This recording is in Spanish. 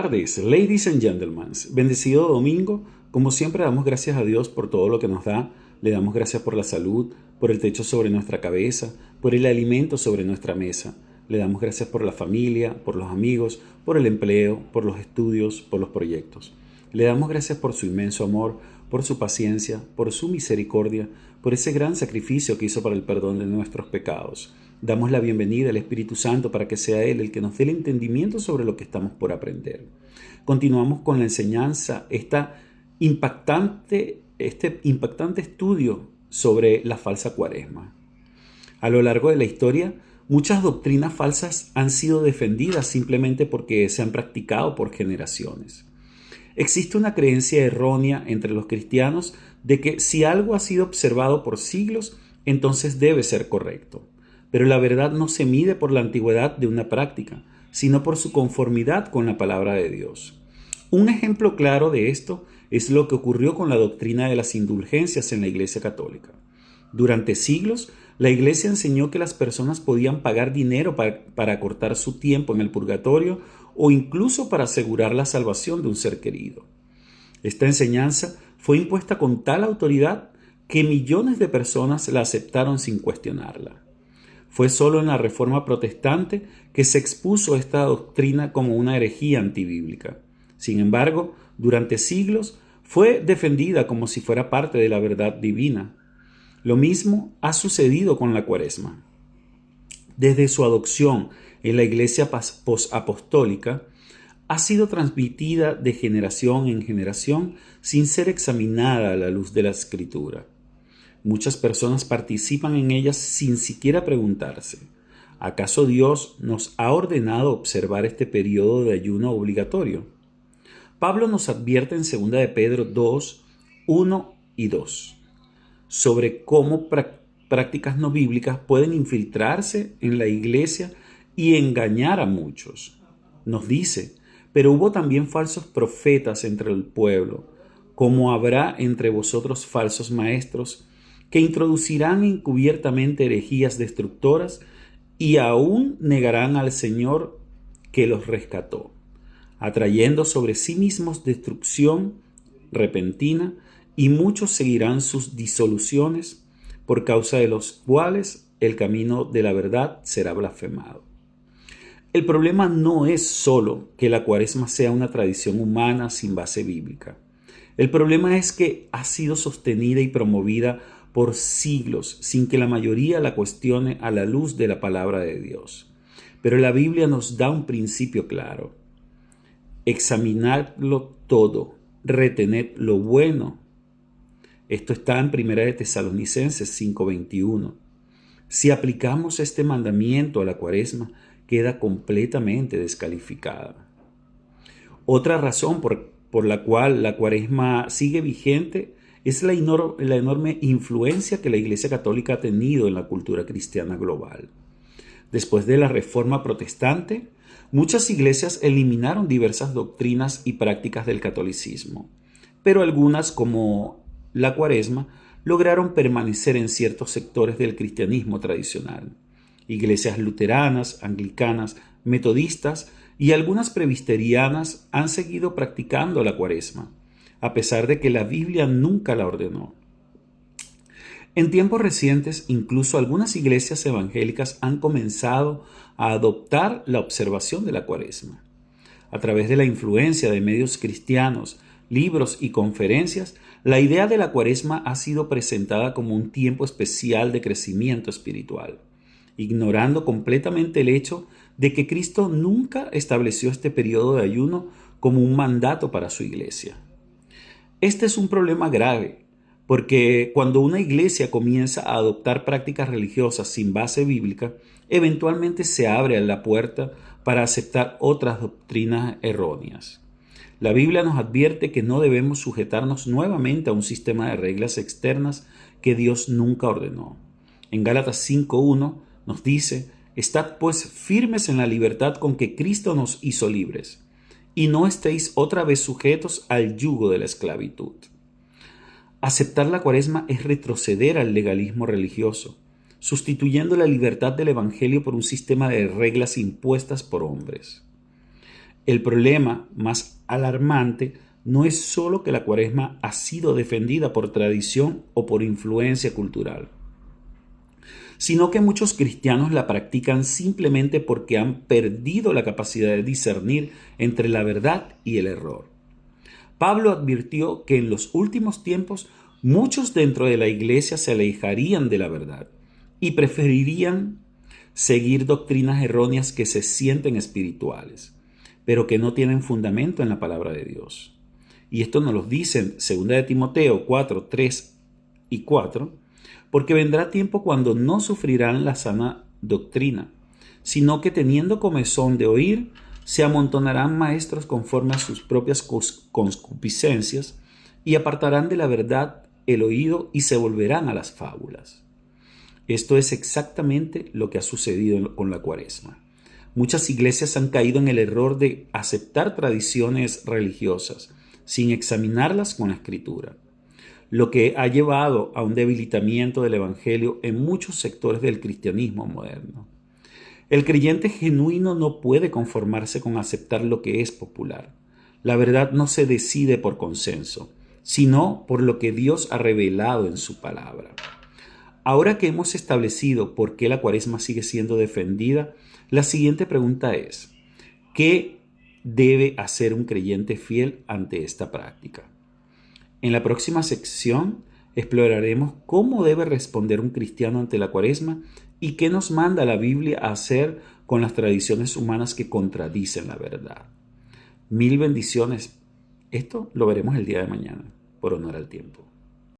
Tardes, ladies and gentlemen. Bendecido domingo. Como siempre damos gracias a Dios por todo lo que nos da. Le damos gracias por la salud, por el techo sobre nuestra cabeza, por el alimento sobre nuestra mesa. Le damos gracias por la familia, por los amigos, por el empleo, por los estudios, por los proyectos. Le damos gracias por su inmenso amor, por su paciencia, por su misericordia, por ese gran sacrificio que hizo para el perdón de nuestros pecados. Damos la bienvenida al Espíritu Santo para que sea Él el que nos dé el entendimiento sobre lo que estamos por aprender. Continuamos con la enseñanza, este impactante estudio sobre la falsa cuaresma. A lo largo de la historia, muchas doctrinas falsas han sido defendidas simplemente porque se han practicado por generaciones. Existe una creencia errónea entre los cristianos de que si algo ha sido observado por siglos, entonces debe ser correcto. Pero la verdad no se mide por la antigüedad de una práctica, sino por su conformidad con la palabra de Dios. Un ejemplo claro de esto es lo que ocurrió con la doctrina de las indulgencias en la Iglesia Católica. Durante siglos, la Iglesia enseñó que las personas podían pagar dinero para acortar su tiempo en el purgatorio o incluso para asegurar la salvación de un ser querido. Esta enseñanza fue impuesta con tal autoridad que millones de personas la aceptaron sin cuestionarla. Fue solo en la Reforma Protestante que se expuso esta doctrina como una herejía antibíblica. Sin embargo, durante siglos fue defendida como si fuera parte de la verdad divina. Lo mismo ha sucedido con la Cuaresma. Desde su adopción en la Iglesia posapostólica, ha sido transmitida de generación en generación sin ser examinada a la luz de la Escritura. Muchas personas participan en ellas sin siquiera preguntarse: ¿acaso Dios nos ha ordenado observar este periodo de ayuno obligatorio? Pablo nos advierte en 2 de Pedro 2, 1 y 2 sobre cómo prácticas no bíblicas pueden infiltrarse en la iglesia y engañar a muchos. Nos dice: pero hubo también falsos profetas entre el pueblo, como habrá entre vosotros falsos maestros, que introducirán encubiertamente herejías destructoras y aún negarán al Señor que los rescató, atrayendo sobre sí mismos destrucción repentina, y muchos seguirán sus disoluciones, por causa de los cuales el camino de la verdad será blasfemado. El problema no es solo que la Cuaresma sea una tradición humana sin base bíblica. El problema es que ha sido sostenida y promovida por siglos sin que la mayoría la cuestione a la luz de la palabra de Dios. Pero la Biblia nos da un principio claro: examinadlo todo, retened lo bueno. Esto está en 1 de Tesalonicenses 5:21. Si aplicamos este mandamiento a la Cuaresma, queda completamente descalificada. Otra razón por la cual la Cuaresma sigue vigente es la enorme influencia que la Iglesia Católica ha tenido en la cultura cristiana global. Después de la Reforma Protestante, muchas iglesias eliminaron diversas doctrinas y prácticas del catolicismo, pero algunas, como la Cuaresma, lograron permanecer en ciertos sectores del cristianismo tradicional. Iglesias luteranas, anglicanas, metodistas y algunas presbiterianas han seguido practicando la Cuaresma, a pesar de que la Biblia nunca la ordenó. En tiempos recientes, incluso algunas iglesias evangélicas han comenzado a adoptar la observación de la Cuaresma. A través de la influencia de medios cristianos, libros y conferencias, la idea de la Cuaresma ha sido presentada como un tiempo especial de crecimiento espiritual, ignorando completamente el hecho de que Cristo nunca estableció este periodo de ayuno como un mandato para su iglesia. Este es un problema grave, porque cuando una iglesia comienza a adoptar prácticas religiosas sin base bíblica, eventualmente se abre la puerta para aceptar otras doctrinas erróneas. La Biblia nos advierte que no debemos sujetarnos nuevamente a un sistema de reglas externas que Dios nunca ordenó. En Gálatas 5:1 nos dice: «Estad pues firmes en la libertad con que Cristo nos hizo libres, y no estéis otra vez sujetos al yugo de la esclavitud». Aceptar la Cuaresma es retroceder al legalismo religioso, sustituyendo la libertad del Evangelio por un sistema de reglas impuestas por hombres. El problema más alarmante no es solo que la Cuaresma ha sido defendida por tradición o por influencia cultural, sino que muchos cristianos la practican simplemente porque han perdido la capacidad de discernir entre la verdad y el error. Pablo advirtió que en los últimos tiempos muchos dentro de la iglesia se alejarían de la verdad y preferirían seguir doctrinas erróneas que se sienten espirituales, pero que no tienen fundamento en la palabra de Dios. Y esto nos lo dicen 2 de Timoteo 4, 3 y 4, porque vendrá tiempo cuando no sufrirán la sana doctrina, sino que teniendo comezón de oír, se amontonarán maestros conforme a sus propias concupiscencias y apartarán de la verdad el oído y se volverán a las fábulas. Esto es exactamente lo que ha sucedido con la Cuaresma. Muchas iglesias han caído en el error de aceptar tradiciones religiosas sin examinarlas con la Escritura, lo que ha llevado a un debilitamiento del Evangelio en muchos sectores del cristianismo moderno. El creyente genuino no puede conformarse con aceptar lo que es popular. La verdad no se decide por consenso, sino por lo que Dios ha revelado en su palabra. Ahora que hemos establecido por qué la Cuaresma sigue siendo defendida, la siguiente pregunta es: ¿qué debe hacer un creyente fiel ante esta práctica? En la próxima sección exploraremos cómo debe responder un cristiano ante la Cuaresma y qué nos manda la Biblia a hacer con las tradiciones humanas que contradicen la verdad. Mil bendiciones. Esto lo veremos el día de mañana, por honor al tiempo.